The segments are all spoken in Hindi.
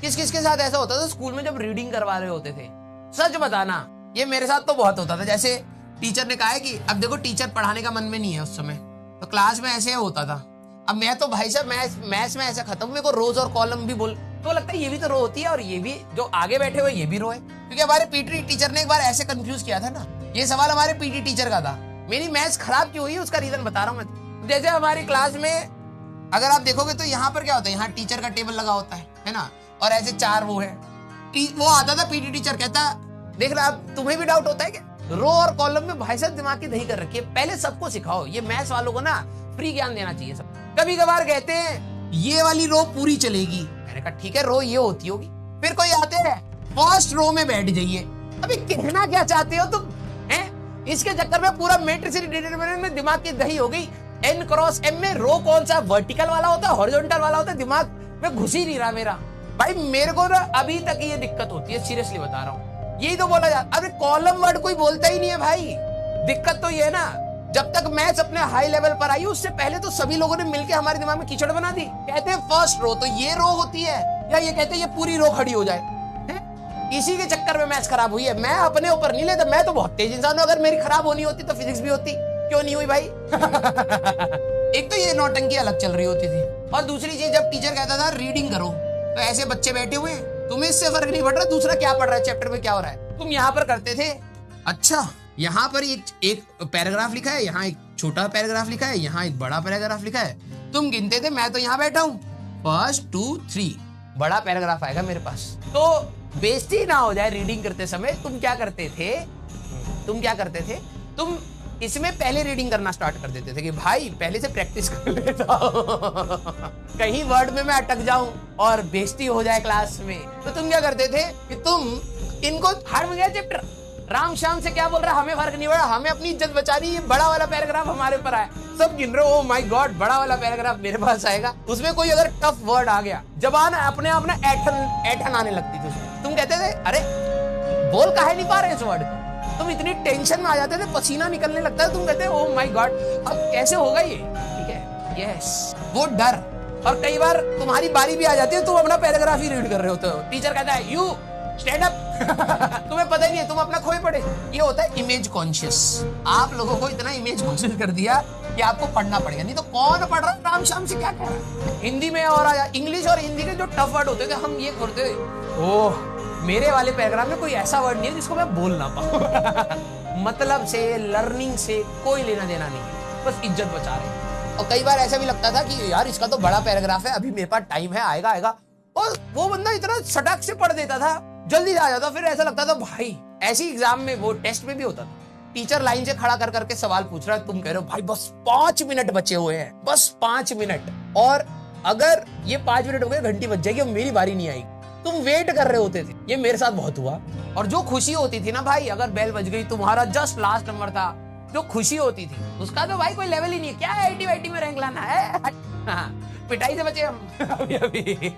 किस किस के साथ ऐसा होता था स्कूल में जब रीडिंग करवा रहे होते थे? सच बताना, ये मेरे साथ तो बहुत होता था। जैसे टीचर ने कहा है कि अब देखो टीचर पढ़ाने का मन में नहीं है उस समय, तो क्लास में ऐसे होता था। अब मैं तो भाई साहब मैथ्स में ऐसा खत्म, मेरे को रोज और कॉलम भी बोल तो लगता है ये भी तो रो होती है और ये भी जो आगे बैठे हुए ये भी रो है। क्योंकि हमारे पीटी टीचर ने एक बार ऐसे कंफ्यूज किया था ना, ये सवाल हमारे पीटी टीचर का था। मेरी मैथ्स खराब क्यों हुई उसका रीजन बता रहा हूँ मैं। जैसे हमारी क्लास में अगर आप देखोगे तो यहाँ पर क्या होता है, यहाँ टीचर का टेबल लगा होता है ना, और ऐसे चार वो है। वो आता था पीटी टीचर, कहता देख रहा, अब तुम्हें भी डाउट होता है क्या? रो और कॉलम में भाई साहब दिमाग की दही कर रखी है। पहले सबको सिखाओ, ये मैथ्स वालों को ना फ्री ज्ञान देना चाहिए सब। कभी कभार कहते हैं ये वाली रो पूरी चलेगी, मैंने कहा ठीक है रो ये होती होगी। फिर कोई आते हैं फर्स्ट रो में बैठ जाइए। अभी कहना क्या चाहते हो तुम हैं? इसके चक्कर में पूरा मैट्रिक्स डिटरमिनेंट में दिमाग की दही हो गई। n क्रॉस m में रो कौन सा वर्टिकल वाला होता है, हॉरिजॉन्टल वाला होता है, दिमाग में घुस ही नहीं रहा मेरा। भाई मेरे को ना अभी तक ये दिक्कत होती है, सीरियसली बता रहा हूँ। यही तो बोला जाता, अरे कॉलम वर्ड कोई बोलता ही नहीं है भाई। दिक्कत तो ये है ना, जब तक मैथ्स अपने हाई लेवल पर आई उससे पहले तो सभी लोगों ने मिलकर हमारे दिमाग में कीचड़ बना दी। कहते हैं फर्स्ट रो तो ये रो होती है, या ये कहते हैं ये पूरी रो खड़ी हो जाए। इसी के चक्कर में मैथ्स खराब हुई है। मैं अपने ऊपर नहीं लेता, मैं तो बहुत तेज इंसान हूं। अगर मेरी खराब होनी होती तो फिजिक्स भी होती, क्यों नहीं हुई भाई? एक तो ये नौटंकी अलग चल रही होती थी, और दूसरी चीज जब टीचर कहता था रीडिंग करो तो ऐसे बच्चे बैठे हुए तुम्हें इससे फर्क नहीं पड़ रहा दूसरा क्या पढ़ रहा है, चैप्टर में क्या हो रहा है। तुम यहाँ पर करते थे, अच्छा यहाँ पर एक पैराग्राफ लिखा है, यहाँ एक छोटा पैराग्राफ लिखा है, यहाँ एक बड़ा पैराग्राफ लिखा है। तुम गिनते थे, मैं तो यहाँ बैठा हूँ 1 2 3 बड़ा पैराग्राफ आएगा मेरे पास। तो बेइज्जती ना हो जाए रीडिंग करते समय, तुम क्या करते थे? तुम इसमें पहले रीडिंग करना स्टार्ट कर देते थे कि भाई पहले से प्रैक्टिस कर लेता हूं कहीं वर्ड में मैं अटक जाऊं और बेइज्जती हो जाए क्लास में। तो तुम क्या करते थे कि तुम इनको हर में गया चैप्टर राम श्याम से क्या बोल रहा है, हमें फर्क नहीं पड़ा, हमें अपनी इज्जत बचानी, ये बड़ा वाला पैराग्राफ हमारे ऊपर आया। सब गिन रहे हो, माय गॉड बड़ा वाला पैराग्राफ मेरे पास आएगा। उसमें कोई अगर टफ वर्ड आ गया, जबान अपने आप ना ऐठन आने लगती थी उसमें। तुम कहते थे अरे बोल काहे नहीं पा रहे इस वर्ड को। तुम इतनी टेंशन में आ जाते थे, पसीना निकलने लगता है। तुम कहते ओ माय गॉड अब कैसे होगा ये, ठीक है यस वो डर। और कई बार तुम्हारी बारी भी आ जाती है, तुम अपना पैराग्राफ ही रीड कर रहे होते हो, टीचर कहता है यू स्टैंड अप तुम्हें पता ही नहीं है, तुम अपना खोए पड़े। ये होता है इमेज कॉन्शियस। आप लोगों को इतना इमेज कॉन्शियस कर दिया कि आपको पढ़ना पड़ेगा, नहीं तो कौन पढ़ रहा है राम श्याम से क्या कह रहा है। हिंदी में और आया इंग्लिश और हिंदी के जो टफ वर्ड होते थे हम ये करते ओह मेरे वाले पैराग्राफ में कोई ऐसा वर्ड नहीं है जिसको मैं बोल ना पाऊं मतलब से लर्निंग से कोई लेना देना नहीं है, बस इज्जत बचा रहे। और कई बार ऐसा भी लगता था कि यार इसका तो बड़ा पैराग्राफ है, अभी मेरे पास टाइम है, आएगा। और वो बंदा इतना सटक से पढ़ देता था, जल्दी आ जाता। फिर ऐसा लगता था भाई ऐसी एग्जाम में, वो टेस्ट में भी होता था, टीचर लाइन से खड़ा कर करके सवाल पूछ रहा है, तुम कह रहे हो भाई बस 5 मिनट बचे हुए हैं, बस 5 मिनट, और अगर ये 5 मिनट हो गए घंटी बज जाएगी और मेरी बारी नहीं आएगी। तुम वेट कर रहे होते थे, ये मेरे साथ बहुत हुआ। और जो खुशी होती थी ना भाई, अगर बेल बज गई, तुम्हारा जस्ट लास्ट नंबर था, जो खुशी होती थी उसका तो भाई कोई लेवल ही नहीं है। क्या है 80 में रैंक लाना है पिटाई से बचे हम अभी।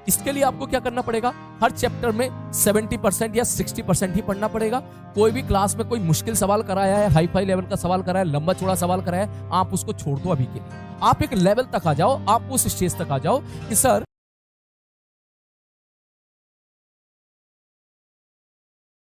इसके लिए आपको क्या करना पड़ेगा, हर चैप्टर में 70% या 60% ही पढ़ना पड़ेगा। कोई भी क्लास में कोई मुश्किल सवाल कराया है, हाई फाई लेवल का सवाल कराया है, लंबा चौड़ा सवाल कराया है, आप उसको छोड़ दो अभी के लिए। आप एक लेवल तक आ जाओ, आप उस स्टेज तक आ जाओ कि सर